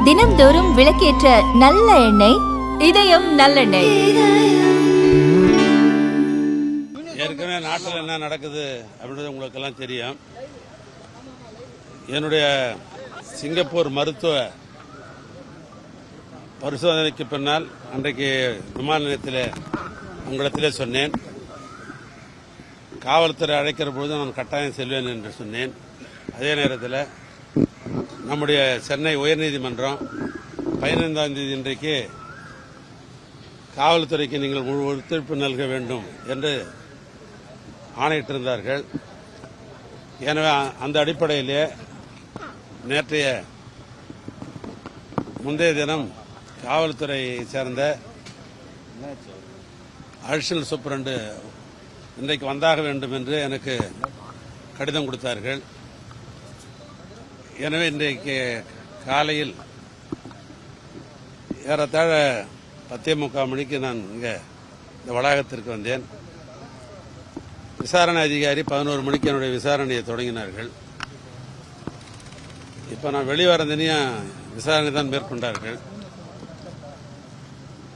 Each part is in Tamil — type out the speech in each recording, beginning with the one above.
தினம்தோறும் விளக்கேற்ற நல்ல எண்ணெய் இதயம் நல்லெண்ணெய். ஏற்கனவே நாட்டில் என்ன நடக்குது அப்படின்றது உங்களுக்கு எல்லாம் தெரியும். என்னுடைய சிங்கப்பூர் மருத்துவ பரிசோதனைக்கு பின்னால் அன்றைக்கு விமான நிலையத்தில் உங்களிடத்திலே சொன்னேன், காவல்துறை அழைக்கிற பொழுது நான் கட்டாயம் செல்வேன் என்று சொன்னேன். அதே நேரத்தில் நம்முடைய சென்னை உயர்நீதிமன்றம் 15ஆம் தேதி இன்றைக்கு காவல்துறைக்கு நீங்கள் முழு ஒத்துழைப்பு நல்க வேண்டும் என்று ஆணையிட்டிருந்தார்கள். எனவே அந்த அடிப்படையிலே முந்தைய தினம் காவல்துறையை சேர்ந்த அடிஷனல் சூப்பரண்டு இன்றைக்கு வந்தாக வேண்டும் என்று எனக்கு கடிதம் கொடுத்தார்கள். எனவே இன்றைக்கு காலையில் ஏறத்தாழ 10:45 மணிக்கு நான் இங்கே இந்த வளாகத்திற்கு வந்தேன். விசாரணை அதிகாரி 11 மணிக்கு என்னுடைய விசாரணையை தொடங்கினார்கள். இப்போ நான் வெளிவரந்தனையும் விசாரணை தான் மேற்கொண்டார்கள்.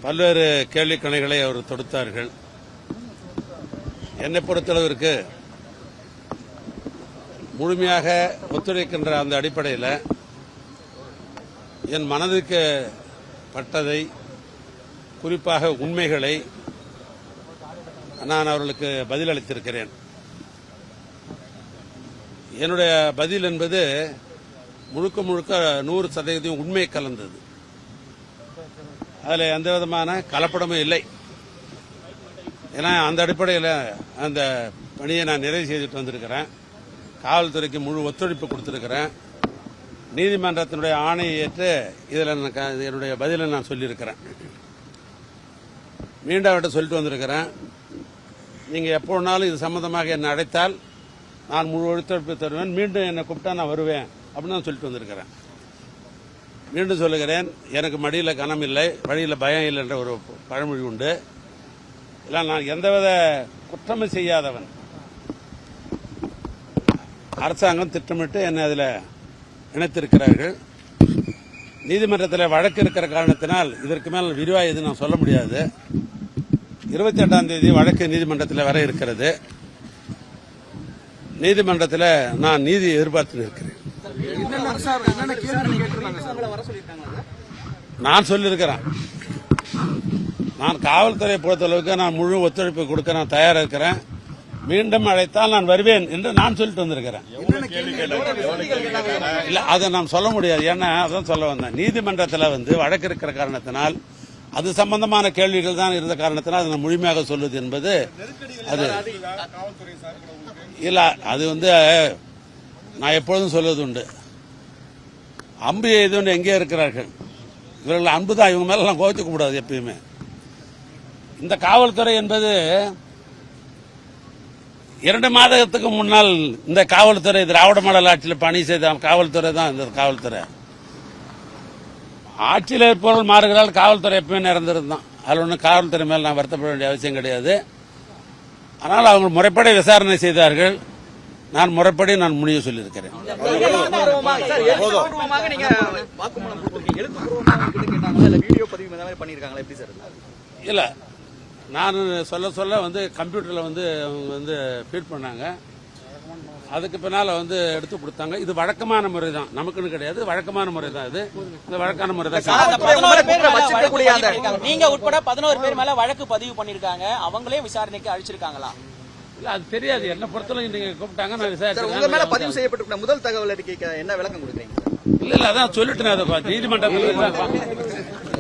பல்வேறு கேள்விக்கணைகளை அவர் தொடுத்தார்கள். என்னை பொறுத்தளவிற்கு முழுமையாக ஒத்துழைக்கின்ற அந்த அடிப்படையில் என் மனதுக்கு பட்டதை, குறிப்பாக உண்மைகளை நான் அவர்களுக்கு பதிலளித்திருக்கிறேன். என்னுடைய பதில் என்பது முழுக்க 100% உண்மை கலந்தது. அதில் எந்த விதமான கலப்படமும் இல்லை. ஏன்னா அந்த அடிப்படையில் அந்த பணியை நான் நிறைவு செய்துட்டு வந்திருக்கிறேன். காவல்துறைக்கு முழு ஒத்துழைப்பு கொடுத்திருக்கிறேன். நீதிமன்றத்தினுடைய ஆணையை ஏற்று இதில் என்னுடைய பதிலை நான் சொல்லியிருக்கிறேன். மீண்டும் அவர்கிட்ட சொல்லிட்டு வந்திருக்கிறேன், நீங்கள் எப்போனாலும் இது சம்பந்தமாக என்னை அழைத்தால் நான் முழு ஒத்துழைப்பு தருவேன், மீண்டும் என்னை கூப்பிட்டா நான் வருவேன் அப்படின்னு நான் சொல்லிட்டு வந்திருக்கிறேன். மீண்டும் சொல்லுகிறேன், எனக்கு மடியில் கனம் இல்லை, வழியில் பயம் இல்லை என்ற ஒரு பழமொழி உண்டு. இல்லை, நான் எந்தவித குற்றமும் செய்யாதவன். அரசாங்கம் திட்டமிட்டு என்னை அதில் இணைத்திருக்கிறார்கள். நீதிமன்றத்தில் வழக்கு இருக்கிற காரணத்தினால் இதற்கு மேல் விரிவாக எதுவும் நான் சொல்ல முடியாது. 28ஆம் தேதி வழக்கு நீதிமன்றத்தில் வர இருக்கிறது. நீதிமன்றத்தில் நான் நீதி எதிர்பார்த்து இருக்கிறேன். நான் சொல்லியிருக்கிறேன், நான் காவல்துறையை பொறுத்தளவுக்கு நான் முழு ஒத்துழைப்பு கொடுக்க நான் தயாராக இருக்கிறேன். மீண்டும் அழைத்தால் நான் வருவேன் என்று நான் சொல்லிட்டு வந்திருக்கிறேன். இல்ல, அதை நான் சொல்ல முடியாது. ஏன்னா அதான் சொல்ல வந்தேன், நீதிமன்றத்தில் வழக்கு இருக்கிற காரணத்தினால் அது சம்பந்தமான கேள்விகள் தான் இருந்த காரணத்தினால் அதை நான் முழுமையாக சொல்வது என்பது அது இல்ல. அது நான் எப்பொழுதும் சொல்வது உண்டு, அம்பு எய்து எங்கே இருக்கிறார்கள் இவர்கள் அன்புதான், இவங்க மேல நான் கோவித்துக்க கூடாது எப்பயுமே. இந்த காவல்துறை என்பது 2 மாதத்துக்கு முன்னால் இந்த காவல்துறை திராவிட மாடல் ஆட்சியில் பணி செய்த காவல்துறை தான் இந்த காவல்துறை. ஆட்சியில் இருப்பவர்கள் மாறுகிறால் காவல்துறை எப்பவுமே நிறந்திருந்தான். அதில் ஒன்றும் காவல்துறை மேல் நான் வருத்தப்பட வேண்டிய அவசியம் கிடையாது. ஆனால் அவங்க முறைப்படி விசாரணை செய்தார்கள். நான் முறைப்படி நான் முடிவு சொல்லியிருக்கிறேன். இல்ல, நான் சொல்ல கம்ப்யூட்டர்ல அவங்க ஃபீட் பண்ணாங்க. அதுக்கு பின்னால எடுத்து கொடுத்தாங்க. இது வழக்கமான முறை தான், நமக்குன்னு கிடையாது, வழக்கமான முறை தான். இது இந்த வழக்கான முறை தான். நீங்க உட்பட 11 பேர் மேல வழக்கு பதிவு பண்ணிருக்காங்க. அவங்களே விசாரணைக்கு அழைச்சிருக்காங்களா? இல்ல, அது தெரியாது. என்ன பொறுத்தவரை நீங்க கூப்பிட்டாங்க, நான் விசாரிச்சேன். உங்க மேல பதிவு செய்யப்பட்டிருக்க முதல் தகவல் அறிக்கைக்கு என்ன விளக்கம் கொடுக்குறீங்க? இல்ல, அதான் சொல்லிட்டேன். அதை நீதிமன்றத்தில்